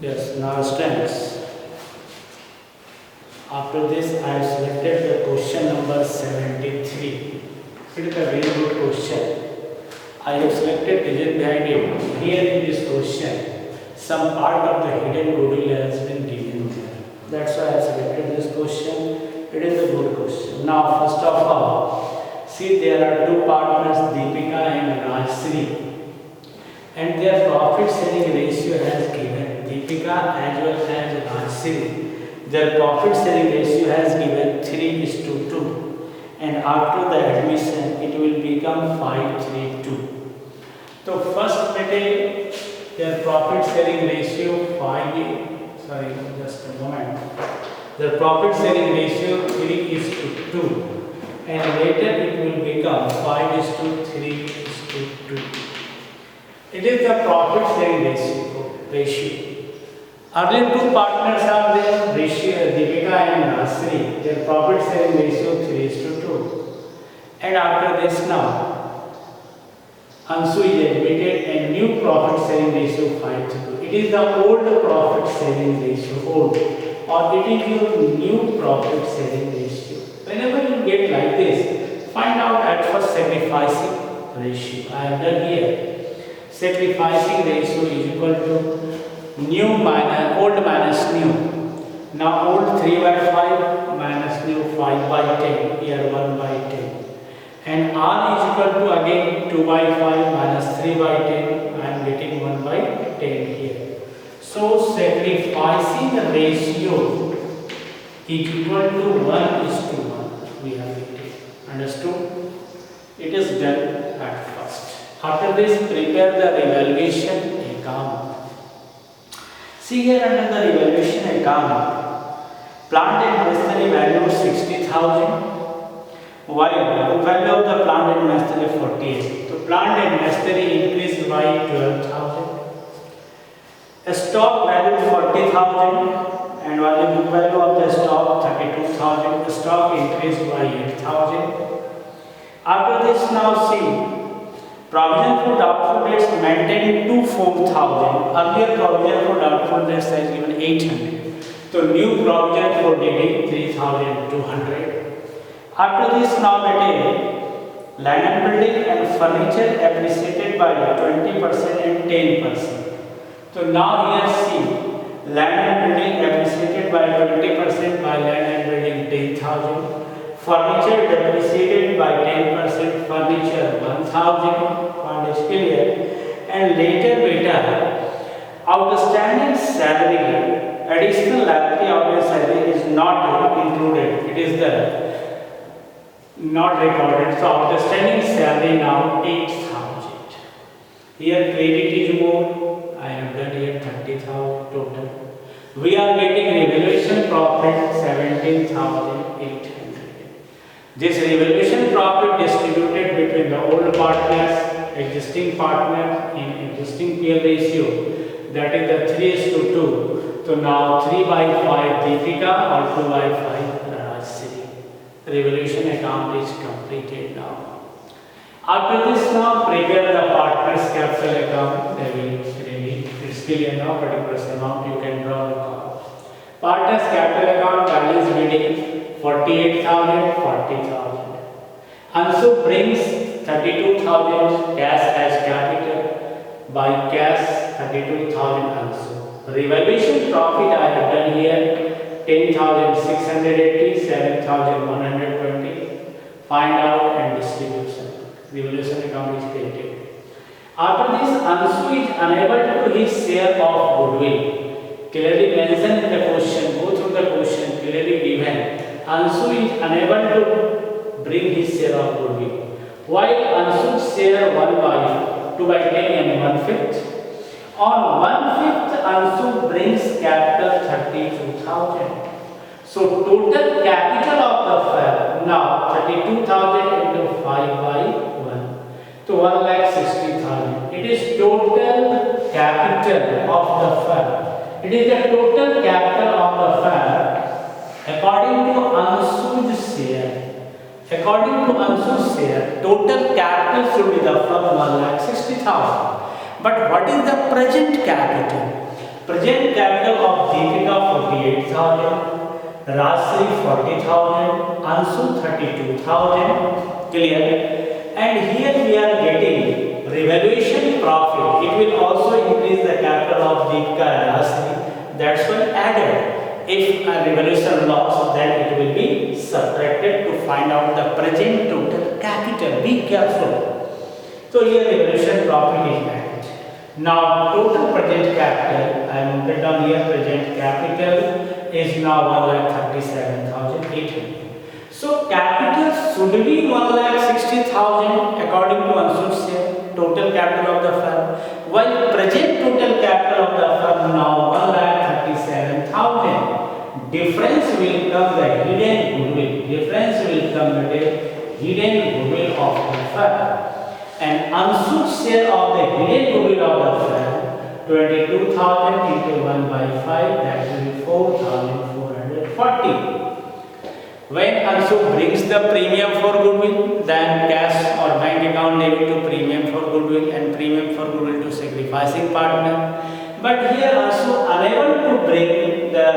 Yes, now strengths. After this, I have selected the question number 73. It is a very good question. I have selected reason behind it. Here in this question, some part of the hidden goodwill has been given there. That's why I have selected this question. It is a good question. Now, first of all, see there are two partners, Deepika and Rajshri. And their profit sharing ratio has given Deepika as well as Rajshri. Their profit sharing ratio has given 3:2, and after the admission it will become 5:3:2. So first material, their profit sharing ratio just a moment. Their profit sharing ratio 3:2, and later it will become 5:3:2. It is the profit sharing ratio. Earlier two partners are there, Deepika and Rajshri. Their profit sharing ratio 3:2. And after this now, Anshu is admitted and new profit sharing ratio 5:2. It is the old profit sharing ratio, or it is your new profit sharing ratio. Whenever you get like this, find out at first sacrificing ratio. I have done here. Sacrificing ratio is equal to old minus new. Now old 3/5 minus new 5/10. Here 1/10. And R is equal to again 2/5 minus 3/10. I am getting 1/10 here. So sacrificing the ratio is equal to 1:1. We have it. Understood? It is done at first. After this, prepare the revaluation account. See here under the revaluation account, plant and machinery value 60,000, while book value of the plant and machinery 48. So plant and machinery increased by 12,000. Stock value 40,000, and while the book value of the stock 32,000. Stock increased by 8,000. After this, now see. Provision for doubtful debts maintained to 4,000. Earlier provision for doubtful debts has given 800. So new provision for DD 3,200. After this, now land and building and furniture appreciated by 20% and 10%. So now here see, land and building appreciated by 20%, by land and building 10,000. Furniture depreciated by 10%, furniture 1,000, fund is clear. And later, outstanding salary, additional liability outstanding salary is not included. It is the not recorded. So outstanding salary now 8,000. Here credit is more. I have done here 30,000 total. We are getting revaluation profit 17,800. This revaluation profit distributed between the old partners, existing partners in existing PL ratio, that is the 3:2. So now 3/5 Deepika or 2/5 Rajshri. Revaluation account is completed now. After this, now prepare the partners capital account. They will really, it's clear now, particular amount you can draw the account. Partners capital account balance reading 48,000, 40,000. Anshu brings 32,000 cash as capital. By cash 32,000 Anshu. Revaluation profit I have done here 10,680, 7,120. Find out and distribution. Revaluation account is created. After this, Anshu is unable to do his share of goodwill. Clearly mentioned in the question, go through the question, clearly given. Anshu is unable to bring his share of goodwill. While Anshu's share 2/10 and 1/5. On 1/5, Anshu brings capital 32,000. So total capital of the firm now 32,000 into 5/1. So 1,60,000. It is total capital of the firm. It is the total capital of the firm. According to Anshu's share, total capital should be the firm 1,60,000. But what is the present capital? present capital of Deepika 48,000, Rajshri 40,000, Anshu 32,000. Clear? And here we are getting revaluation profit. It will also increase the capital of Deepika and Rajshri. That's why added. If a revaluation loss, then it will be subtracted to find out the present total capital. Be careful. So here revaluation profit is added. Now total present capital, I have noted down here, present capital is now 1,37,800. So capital should be 1,60,000 according to Anshu's share, total capital of the firm, while present total capital of the firm now 1,37,000. Difference will come the hidden goodwill. Difference will come the hidden goodwill of the firm. And Anshu's share of the hidden goodwill of the firm, 22,000 into 1 by 5, that will be 4,440. When Anshu brings the premium for goodwill, then cash or bank account debit to premium for goodwill and premium for goodwill to sacrificing partner. But here Anshu unable to bring the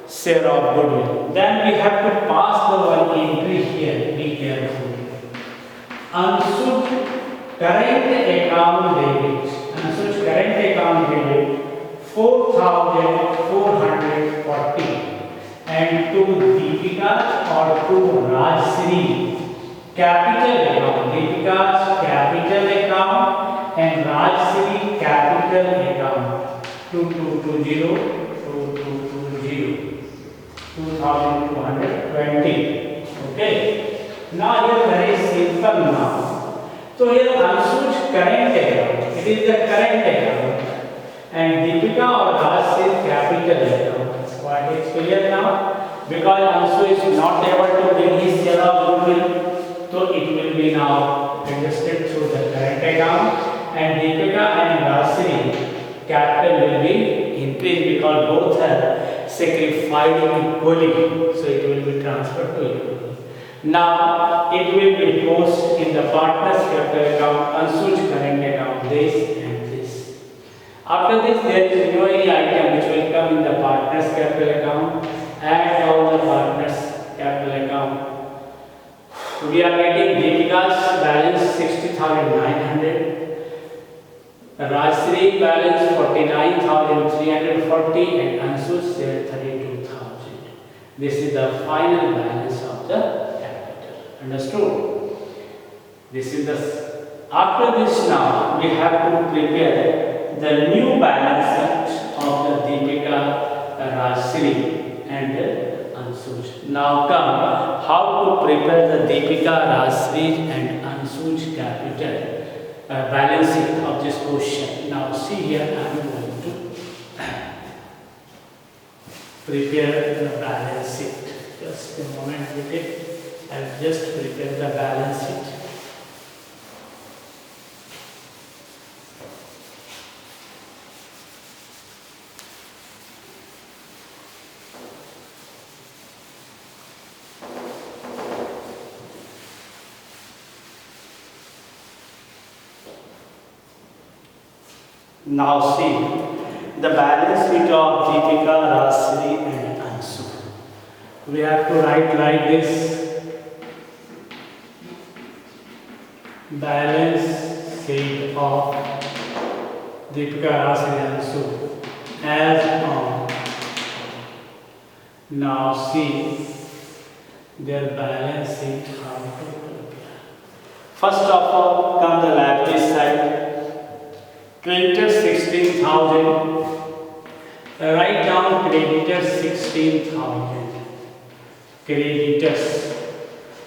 share of goodwill. Then we have to pass the one entry here. Be careful. Anshu's current account debit. Anshu's current account debit 4,440. And to Deepika or to Rajshri capital account, Deepika's capital account and Rajshri capital account 2,220. Okay. Now here very simple now. So here Anshu's current account, it is the current account, and Deepika or Rajshri capital account. What is clear now? Because Anshu is not able to bring his share of goodwill, so it will be now adjusted through the current account, and Deepika and Rajshri capital will be increased because both are sacrificed equally, so it will be transferred to equally. Now it will be posted in the partner's capital account, Anshu's current account, this and this. After this, there is no any item which will come in the partner's capital account. Add all the partners capital account. We are getting Deepika's balance 60,900, Rajshri balance 49,340, and Anshu's share 32,000. This is the final balance of the capital. Understood? This is the. After this, now we have to prepare the new balance sheet of the Deepika, Rajshri and Anshu's. Now come how to prepare the Deepika, Rajshri and Anshu's capital balance sheet of this question. Now see here, I am going to prepare the balance sheet. Just a moment with it. I will just prepare the balance sheet. Now see the balance sheet of Deepika, Rajshri and Anshu. We have to write like this. Balance sheet of Deepika, Rajshri and Anshu as on. Now see their balance sheet how to prepare. First of all, come the liability side. Creditors 16,000. Write down creditors 16,000. Creditors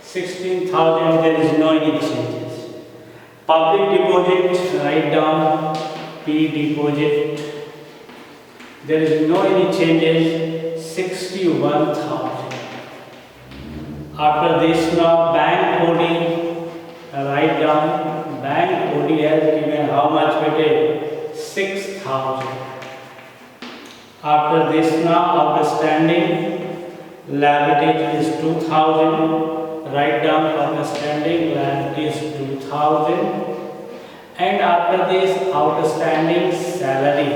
16,000. There is no any changes. Public deposit. Write down P deposit. There is no any changes. 61,000. After this, now bank OD. Write down bank OD has given how much weighted? 6,000. After this, now outstanding liability is 2,000. Write down outstanding liability is 2,000. And after this, outstanding salary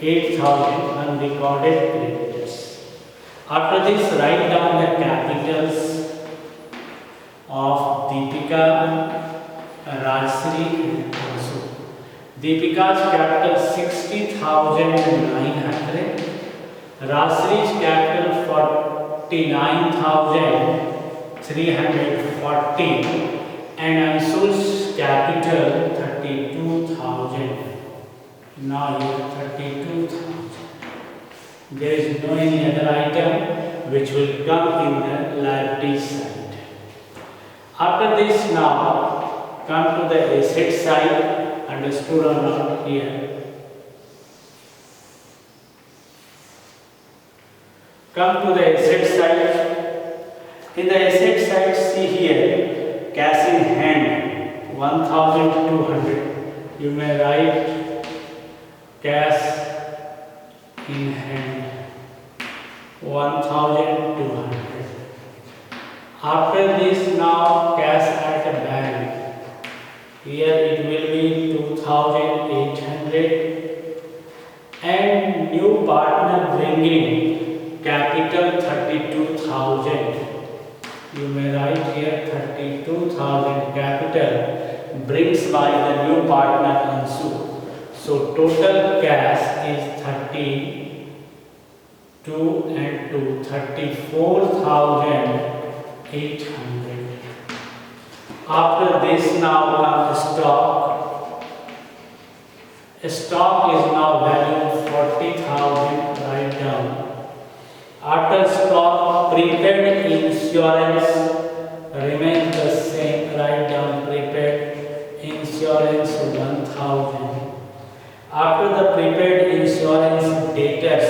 8,000 unrecorded creditors. After this, write down the capitals of Deepika, Rajshri and Ansu. Deepika's capital 60,900, Rajshri's capital 49,340 and Ansu's capital 32,000. Now here 32,000. There is no any other item which will come in the liability side. After this, now come to the asset side. Understood or not here? Come to the asset side. In the asset side, see here cash in hand 1,200. You may write cash in hand 1,200. After this, now cash at the bank. Here it will be 2,800 and new partner bringing capital 32,000. You may write here 32,000 capital brings by the new partner Ansu. So total cash is 32 and 2 34,800. After this, now comes stock. Stock is now valued 40,000. Write down. After stock, prepaid insurance remains the same. Write down prepaid insurance 1,000. After the prepaid insurance debtors,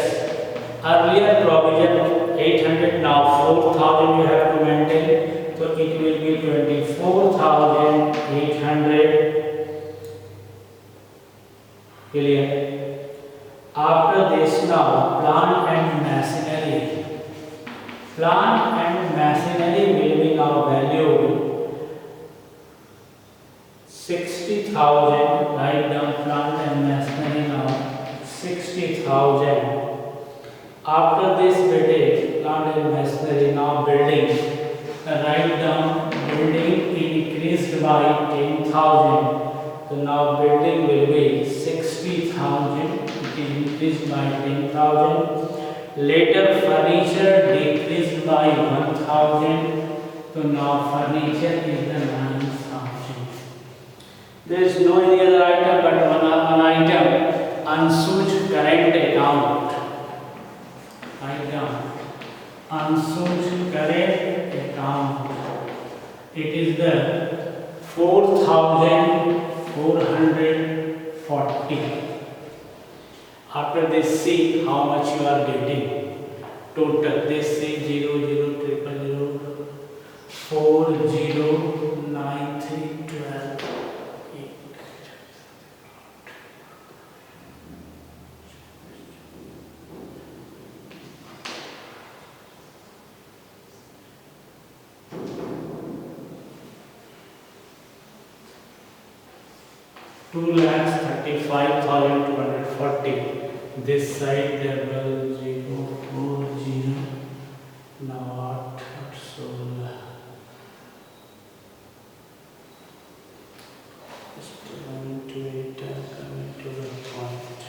earlier provision 800, now 4,000 you have to maintain. So it will be 24,800. Clear? After this, now plant and machinery. Plant and machinery will be now valued 60,000. Write down plant and machinery now 60,000. After this, plant and machinery now building. Write down building increased by 10,000. So now building will be 60,000. It is increased by 10,000. Later furniture decreased by 1,000. So now furniture is the 9,000. There is no any other item but one item. Ansu's current account. Write down. Ansu's current account. It is the 4,440. After this, see how much you are getting. Total. This say 000000 409312. 2,35,240. This side 0040. Not so. Just coming to it and coming to the point.